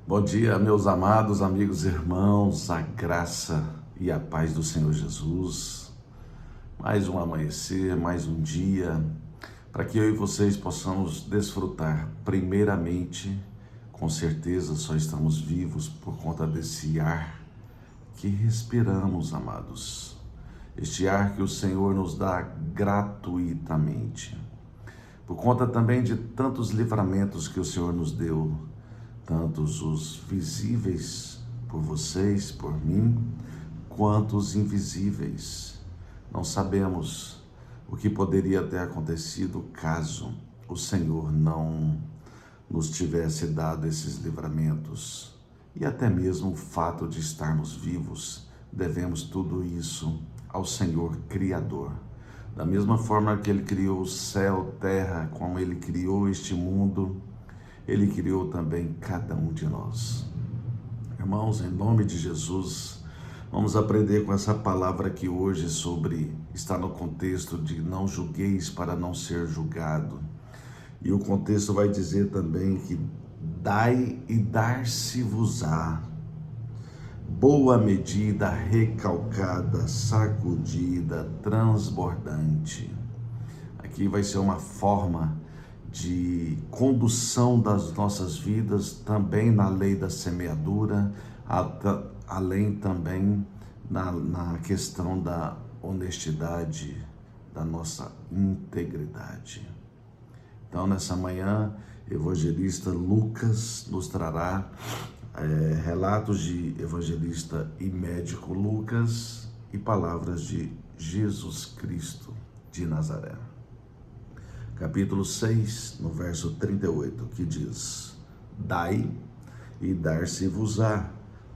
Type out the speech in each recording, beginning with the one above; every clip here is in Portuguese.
Bom dia, meus amados amigos e irmãos, a graça e a paz do Senhor Jesus. Mais um amanhecer, mais um dia, para que eu e vocês possamos desfrutar. Primeiramente, com certeza só estamos vivos por conta desse ar que respiramos, amados. Este ar que o Senhor nos dá gratuitamente. Por conta também de tantos livramentos que o Senhor nos deu, tantos os visíveis por vocês, por mim, quanto os invisíveis. Não sabemos o que poderia ter acontecido caso o Senhor não nos tivesse dado esses livramentos. E até mesmo o fato de estarmos vivos, devemos tudo isso ao Senhor Criador. Da mesma forma que Ele criou o céu, terra, como Ele criou este mundo, Ele criou também cada um de nós. Irmãos, em nome de Jesus, vamos aprender com essa palavra aqui hoje está no contexto de não julgueis para não ser julgado. E o contexto vai dizer também que dai e dar-se-vos-á. Boa medida, recalcada, sacudida, transbordante. Aqui vai ser uma forma de condução das nossas vidas, também na lei da semeadura, além também na questão da honestidade, da nossa integridade. Então, nessa manhã, evangelista Lucas nos trará relatos de evangelista e médico Lucas e palavras de Jesus Cristo de Nazaré. Capítulo 6, no verso 38, que diz: Dai e dar-se-vos-á,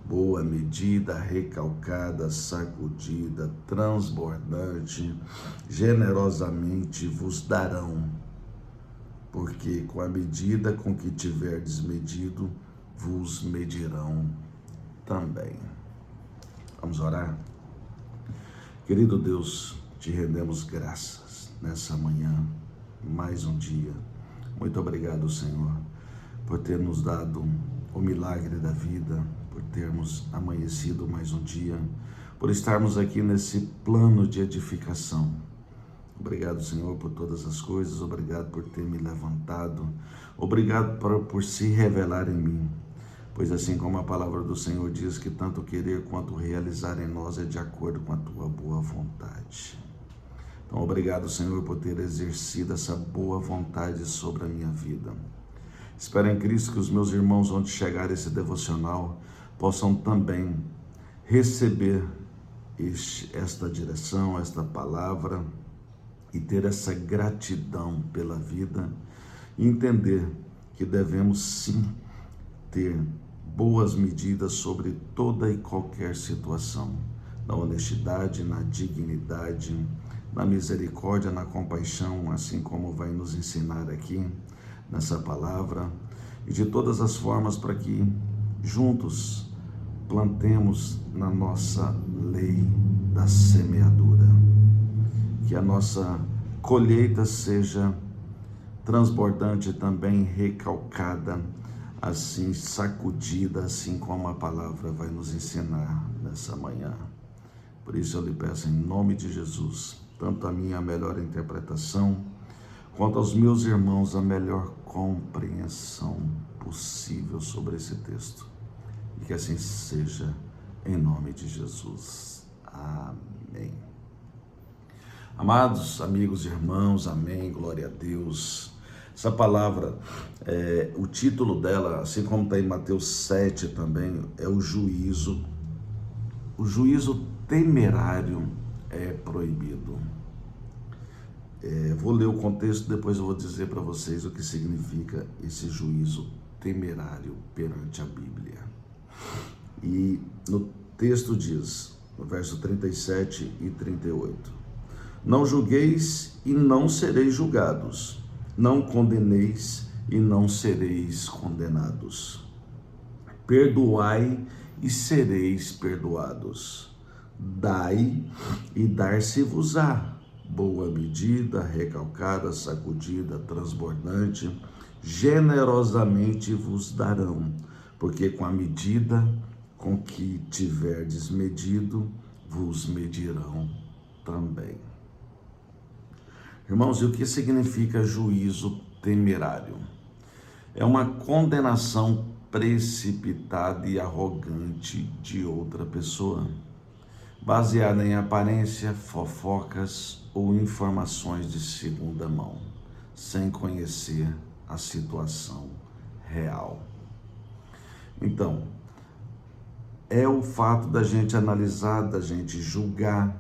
boa medida, recalcada, sacudida, transbordante, generosamente vos darão, porque com a medida com que tiverdes medido, vos medirão também. Vamos orar? Querido Deus, te rendemos graças nessa manhã, mais um dia. Muito obrigado, Senhor, por ter nos dado o milagre da vida, por termos amanhecido mais um dia, por estarmos aqui nesse plano de edificação. Obrigado, Senhor, por todas as coisas. Obrigado por ter me levantado. Obrigado por se revelar em mim. Pois assim como a palavra do Senhor diz que tanto querer quanto realizar em nós é de acordo com a tua boa vontade. Então, obrigado, Senhor, por ter exercido essa boa vontade sobre a minha vida. Espero em Cristo que os meus irmãos, onde chegar esse devocional, possam também receber esta direção, esta palavra, e ter essa gratidão pela vida e entender que devemos sim ter boas medidas sobre toda e qualquer situação, na honestidade, na dignidade, na misericórdia, na compaixão, assim como vai nos ensinar aqui nessa palavra, e de todas as formas para que juntos plantemos na nossa lei da semeadura. Que a nossa colheita seja transbordante também, recalcada, assim sacudida, assim como a palavra vai nos ensinar nessa manhã. Por isso eu lhe peço em nome de Jesus, tanto a minha melhor interpretação, quanto aos meus irmãos a melhor compreensão possível sobre esse texto. E que assim seja, em nome de Jesus. Amém. Amados amigos e irmãos, amém, glória a Deus. Essa palavra, o título dela, assim como está em Mateus 7 também, é o juízo. O juízo temerário é proibido. Vou ler o contexto, depois eu vou dizer para vocês o que significa esse juízo temerário perante a Bíblia. E no texto diz, no verso 37 e 38, não julgueis e não sereis julgados, não condeneis e não sereis condenados. Perdoai e sereis perdoados. Dai e dar-se-vos-á, boa medida, recalcada, sacudida, transbordante, generosamente vos darão, porque com a medida com que tiverdes medido, vos medirão também. Irmãos, e o que significa juízo temerário? É uma condenação precipitada e arrogante de outra pessoa, baseada em aparência, fofocas ou informações de segunda mão, sem conhecer a situação real. Então, é o fato da gente analisar, da gente julgar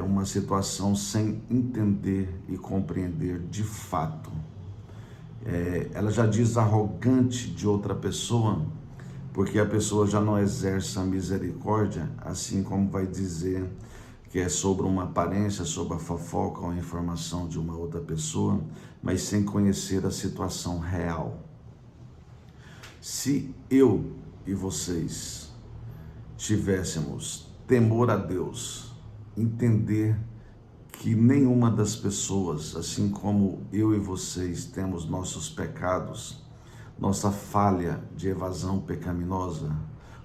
uma situação sem entender e compreender de fato. Ela já diz arrogante de outra pessoa, porque a pessoa já não exerce a misericórdia, assim como vai dizer que é sobre uma aparência, sobre a fofoca ou a informação de uma outra pessoa, mas sem conhecer a situação real. Se eu e vocês tivéssemos temor a Deus, entender que nenhuma das pessoas, assim como eu e vocês temos nossos pecados, nossa falha de evasão pecaminosa,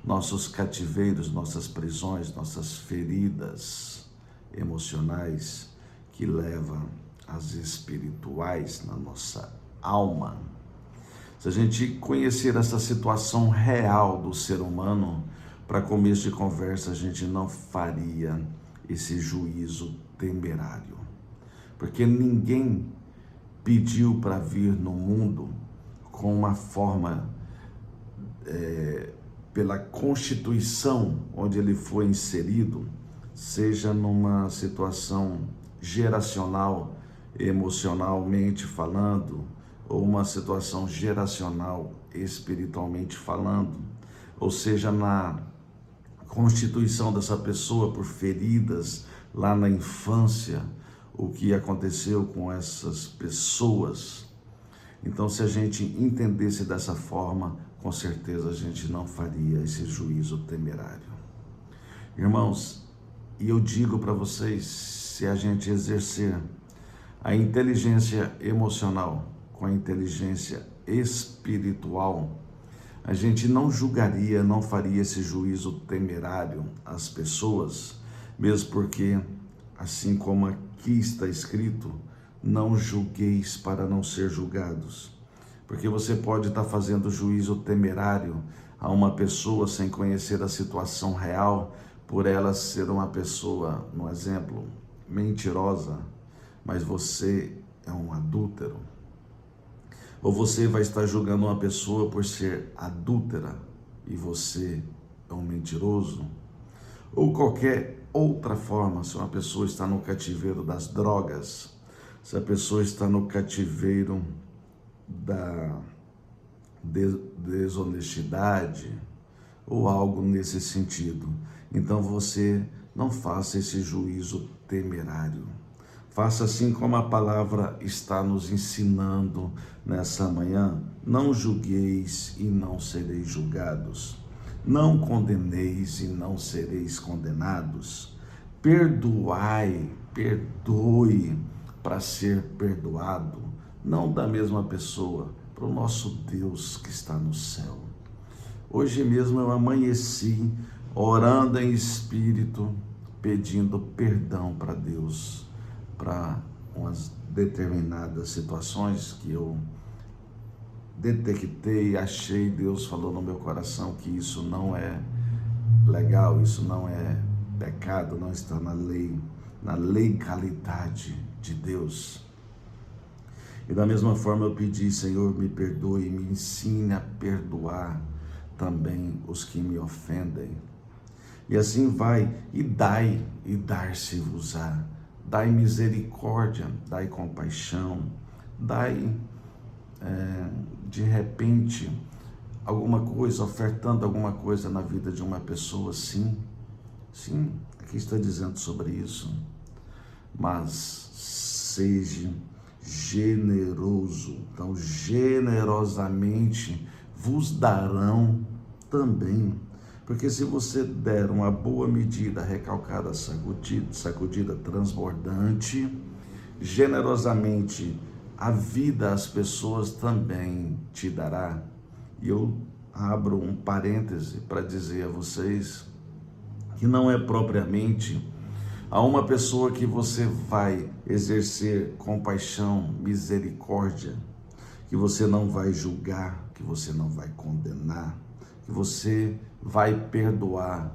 nossos cativeiros, nossas prisões, nossas feridas emocionais que levam às espirituais na nossa alma. Se a gente conhecer essa situação real do ser humano, para começo de conversa, a gente não faria esse juízo temerário. Porque ninguém pediu para vir no mundo com uma forma, pela constituição onde ele foi inserido, seja numa situação geracional, emocionalmente falando, ou uma situação geracional, espiritualmente falando, ou seja, na constituição dessa pessoa por feridas lá na infância, o que aconteceu com essas pessoas. Então, se a gente entendesse dessa forma, com certeza a gente não faria esse juízo temerário. Irmãos, e eu digo para vocês, se a gente exercer a inteligência emocional com a inteligência espiritual, a gente não julgaria, não faria esse juízo temerário às pessoas, mesmo porque, assim como aqui está escrito, não julgueis para não ser julgados. Porque você pode estar fazendo juízo temerário a uma pessoa sem conhecer a situação real, por ela ser uma pessoa, no exemplo, mentirosa, mas você é um adúltero. Ou você vai estar julgando uma pessoa por ser adúltera e você é um mentiroso. Ou qualquer outra forma, se uma pessoa está no cativeiro das drogas, se a pessoa está no cativeiro da desonestidade ou algo nesse sentido. Então você não faça esse juízo temerário. Faça assim como a palavra está nos ensinando nessa manhã. Não julgueis e não sereis julgados. Não condeneis e não sereis condenados. Perdoai, perdoe para ser perdoado. Não da mesma pessoa, para o nosso Deus que está no céu. Hoje mesmo eu amanheci orando em espírito, pedindo perdão para Deus, para umas determinadas situações que eu detectei, achei, Deus falou no meu coração que isso não é legal, isso não é pecado, não está na lei, na legalidade de Deus. E da mesma forma eu pedi, Senhor, me perdoe, me ensine a perdoar também os que me ofendem. E assim vai, e dai, e dar-se-vos-á. Dai misericórdia, dai compaixão, dai, de repente, alguma coisa, ofertando alguma coisa na vida de uma pessoa, sim, aqui está dizendo sobre isso, mas seja generoso, então generosamente vos darão também. Porque se você der uma boa medida, recalcada, sacudida, transbordante, generosamente, a vida às pessoas também te dará. E eu abro um parêntese para dizer a vocês que não é propriamente a uma pessoa que você vai exercer compaixão, misericórdia, que você não vai julgar, que você não vai condenar, que você vai perdoar.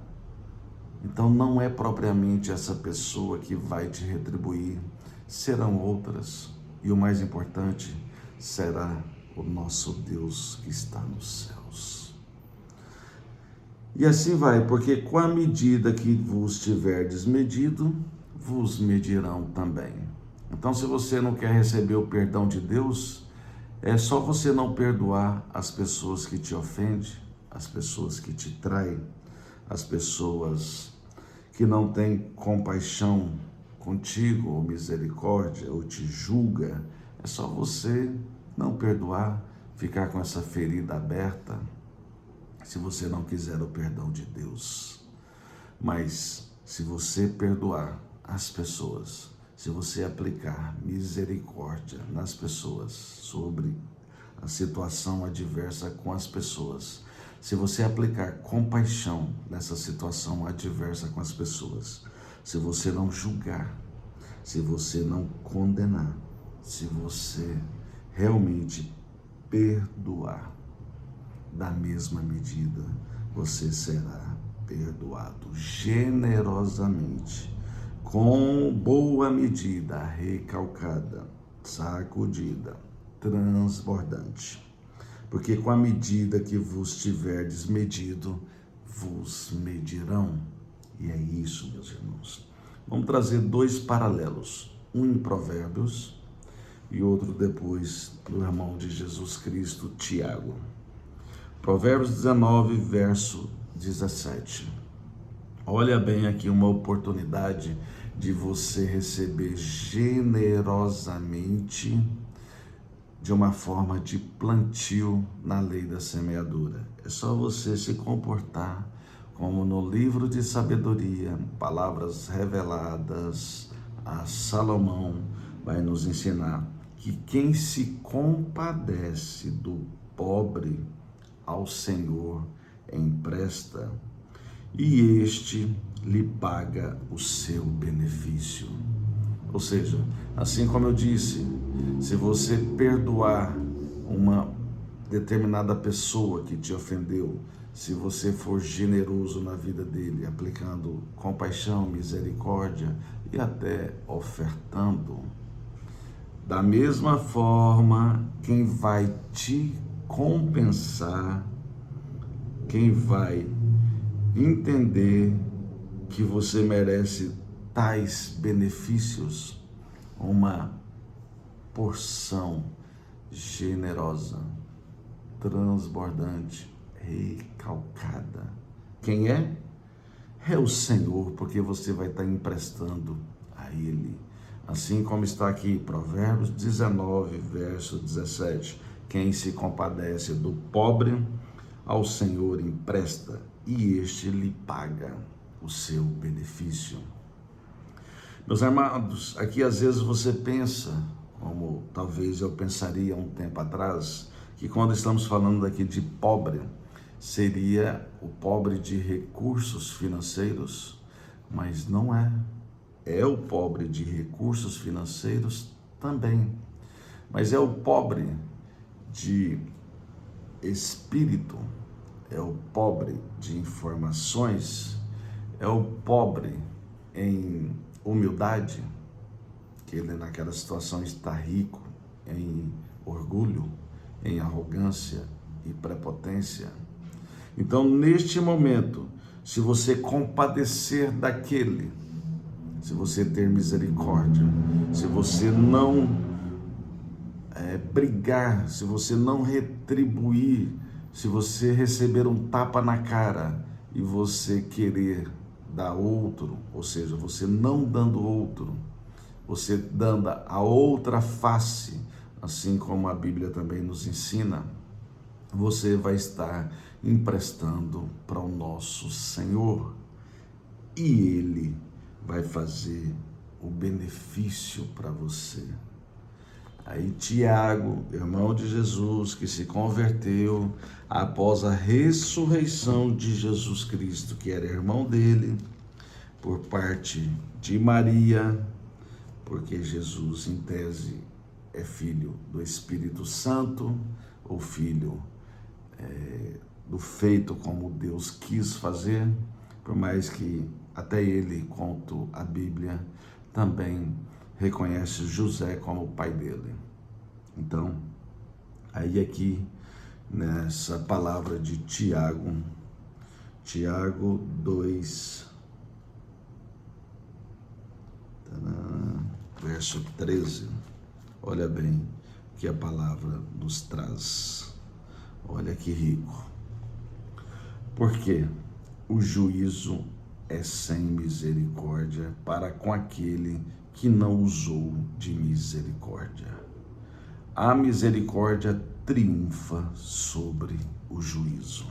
Então não é propriamente essa pessoa que vai te retribuir, serão outras. E o mais importante, será o nosso Deus que está nos céus. E assim vai, porque com a medida que vos tiverdes medido, vos medirão também. Então, se você não quer receber o perdão de Deus, é só você não perdoar as pessoas que te ofendem, as pessoas que te traem, as pessoas que não têm compaixão contigo, ou misericórdia, ou te julga. É só você não perdoar, ficar com essa ferida aberta, se você não quiser o perdão de Deus. Mas se você perdoar as pessoas, se você aplicar misericórdia nas pessoas, sobre a situação adversa com as pessoas, se você aplicar compaixão nessa situação adversa com as pessoas, se você não julgar, se você não condenar, se você realmente perdoar, da mesma medida você será perdoado generosamente, com boa medida, recalcada, sacudida, transbordante. Porque com a medida que vos tiverdes medido, vos medirão. E é isso, meus irmãos. Vamos trazer dois paralelos, um em Provérbios e outro depois do irmão de Jesus Cristo, Tiago. Provérbios 19, verso 17. Olha bem aqui uma oportunidade de você receber generosamente, de uma forma de plantio na lei da semeadura. É só você se comportar como no livro de sabedoria, palavras reveladas a Salomão vai nos ensinar que quem se compadece do pobre ao Senhor empresta, e este lhe paga o seu benefício. Ou seja, assim como eu disse, se você perdoar uma determinada pessoa que te ofendeu, se você for generoso na vida dele, aplicando compaixão, misericórdia e até ofertando, da mesma forma, quem vai te compensar, quem vai entender que você merece tais benefícios, uma porção generosa, transbordante, recalcada. Quem é? É o Senhor, porque você vai estar emprestando a Ele. Assim como está aqui, Provérbios 19, verso 17. Quem se compadece do pobre, ao Senhor empresta, e este lhe paga o seu benefício. Meus amados, aqui às vezes você pensa, como talvez eu pensaria um tempo atrás, que quando estamos falando aqui de pobre, seria o pobre de recursos financeiros, mas não é. É o pobre de recursos financeiros também, mas é o pobre de espírito, é o pobre de informações, é o pobre em humildade, que ele naquela situação está rico em orgulho, em arrogância e prepotência. Então, neste momento, se você compadecer daquele, se você ter misericórdia, se você não brigar, se você não retribuir, se você receber um tapa na cara e você querer dar outro, ou seja, você não dando outro, você dando a outra face, assim como a Bíblia também nos ensina, você vai estar emprestando para o nosso Senhor e Ele vai fazer o benefício para você. Aí Tiago, irmão de Jesus, que se converteu após a ressurreição de Jesus Cristo, que era irmão dele, por parte de Maria, porque Jesus, em tese, é filho do Espírito Santo, ou filho do feito como Deus quis fazer, por mais que até ele, conto a Bíblia, também reconhece José como o pai dele. Então, aí aqui, nessa palavra de Tiago 2, verso 13, olha bem o que a palavra nos traz. Olha que rico. Porque o juízo é sem misericórdia para com aquele que não usou de misericórdia. A misericórdia triunfa sobre o juízo.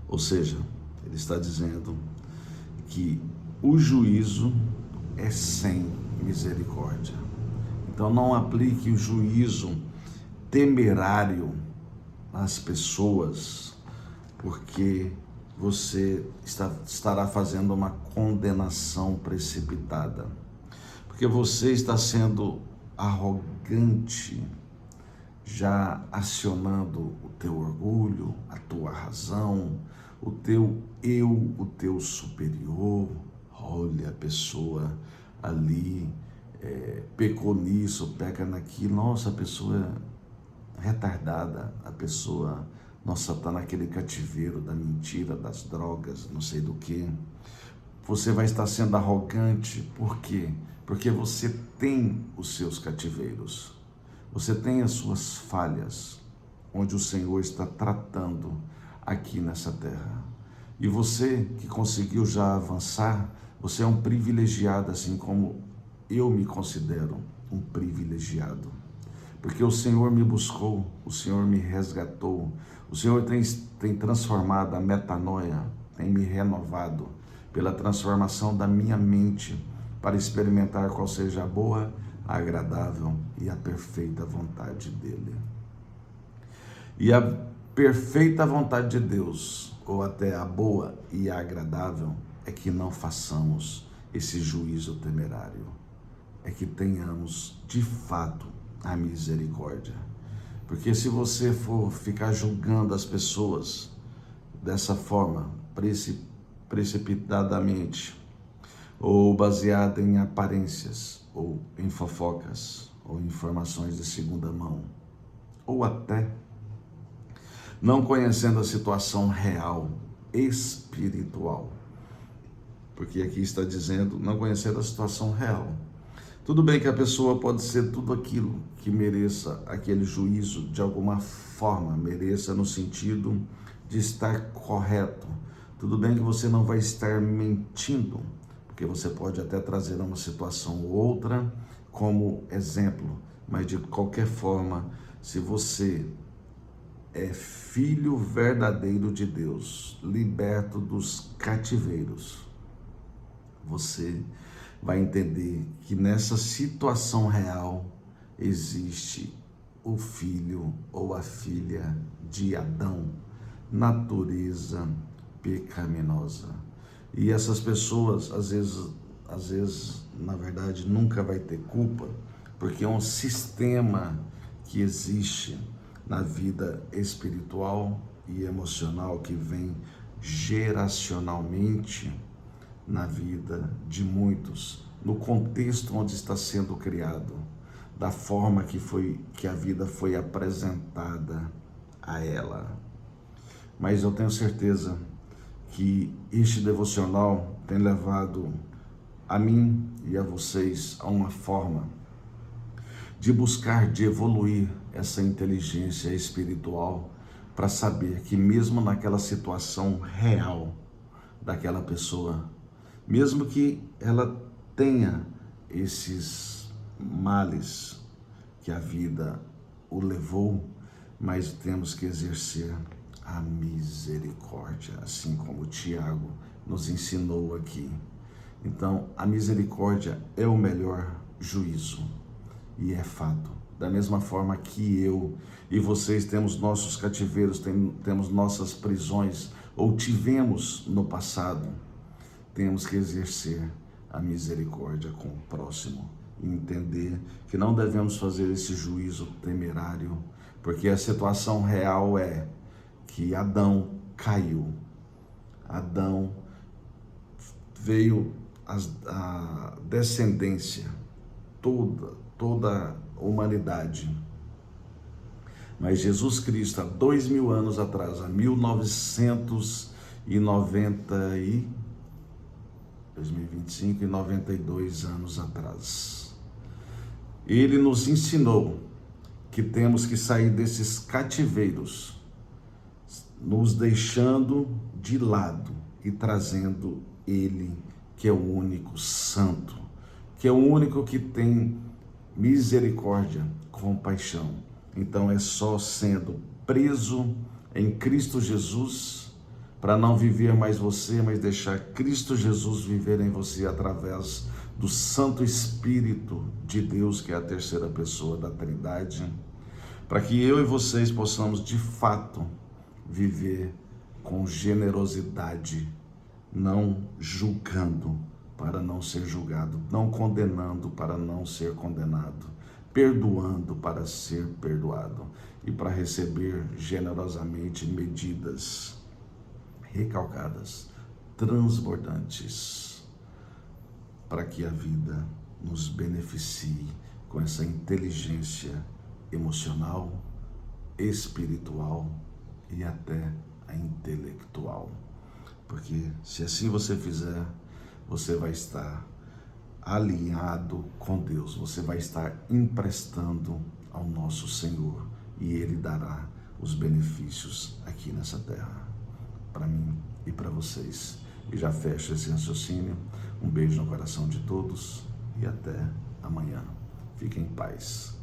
Ou seja, ele está dizendo que o juízo é sem misericórdia. Então não aplique o juízo temerário às pessoas, porque você estará fazendo uma condenação precipitada, porque você está sendo arrogante, já acionando o teu orgulho, a tua razão, o teu eu, o teu superior. Olha, a pessoa ali pecou nisso, peca naquilo, nossa, a pessoa é retardada, a pessoa, nossa, está naquele cativeiro da mentira, das drogas, não sei do que. Você vai estar sendo arrogante, por quê? Porque você tem os seus cativeiros, você tem as suas falhas, onde o Senhor está tratando aqui nessa terra. E você que conseguiu já avançar, você é um privilegiado, assim como eu me considero um privilegiado. Porque o Senhor me buscou, o Senhor me resgatou, o Senhor tem transformado a metanoia, tem me renovado pela transformação da minha mente para experimentar qual seja a boa, a agradável e a perfeita vontade dEle. E a perfeita vontade de Deus, ou até a boa e a agradável, é que não façamos esse juízo temerário, é que tenhamos de fato a misericórdia. Porque se você for ficar julgando as pessoas dessa forma, precipitadamente, ou baseada em aparências, ou em fofocas, ou informações de segunda mão, ou até não conhecendo a situação real, espiritual, porque aqui está dizendo, não conhecendo a situação real. Tudo bem que a pessoa pode ser tudo aquilo que mereça aquele juízo de alguma forma, mereça no sentido de estar correto. Tudo bem que você não vai estar mentindo, porque você pode até trazer uma situação ou outra como exemplo, mas de qualquer forma, se você é filho verdadeiro de Deus, liberto dos cativeiros, você vai entender que nessa situação real existe o filho ou a filha de Adão, natureza pecaminosa. E essas pessoas, às vezes, na verdade, nunca vai ter culpa, porque é um sistema que existe na vida espiritual e emocional que vem geracionalmente na vida de muitos, no contexto onde está sendo criado, da forma que a vida foi apresentada a ela. Mas eu tenho certeza que este devocional tem levado a mim e a vocês a uma forma de buscar, de evoluir essa inteligência espiritual para saber que mesmo naquela situação real daquela pessoa, mesmo que ela tenha esses males que a vida o levou, mas temos que exercer a misericórdia, assim como Tiago nos ensinou aqui. Então, a misericórdia é o melhor juízo. e é fato. Da mesma forma que eu e vocês temos nossos cativeiros, temos nossas prisões, ou tivemos no passado, temos que exercer a misericórdia com o próximo e entender que não devemos fazer esse juízo temerário, porque a situação real é que Adão caiu. Adão veio a descendência, toda a humanidade. Mas Jesus Cristo, há 2000 anos atrás, há 2025 e 92 anos atrás, ele nos ensinou que temos que sair desses cativeiros, nos deixando de lado e trazendo ele, que é o único santo, que é o único que tem misericórdia, compaixão. Então é só sendo preso em Cristo Jesus, para não viver mais você, mas deixar Cristo Jesus viver em você através do Santo Espírito de Deus, que é a terceira pessoa da Trindade, para que eu e vocês possamos de fato viver com generosidade, não julgando para não ser julgado, não condenando para não ser condenado, perdoando para ser perdoado e para receber generosamente medidas recalcadas, transbordantes, para que a vida nos beneficie com essa inteligência emocional, espiritual e até a intelectual. Porque se assim você fizer, você vai estar alinhado com Deus, você vai estar emprestando ao nosso Senhor e Ele dará os benefícios aqui nessa terra, para mim e para vocês. E já fecho esse raciocínio. Um beijo no coração de todos e até amanhã. Fiquem em paz.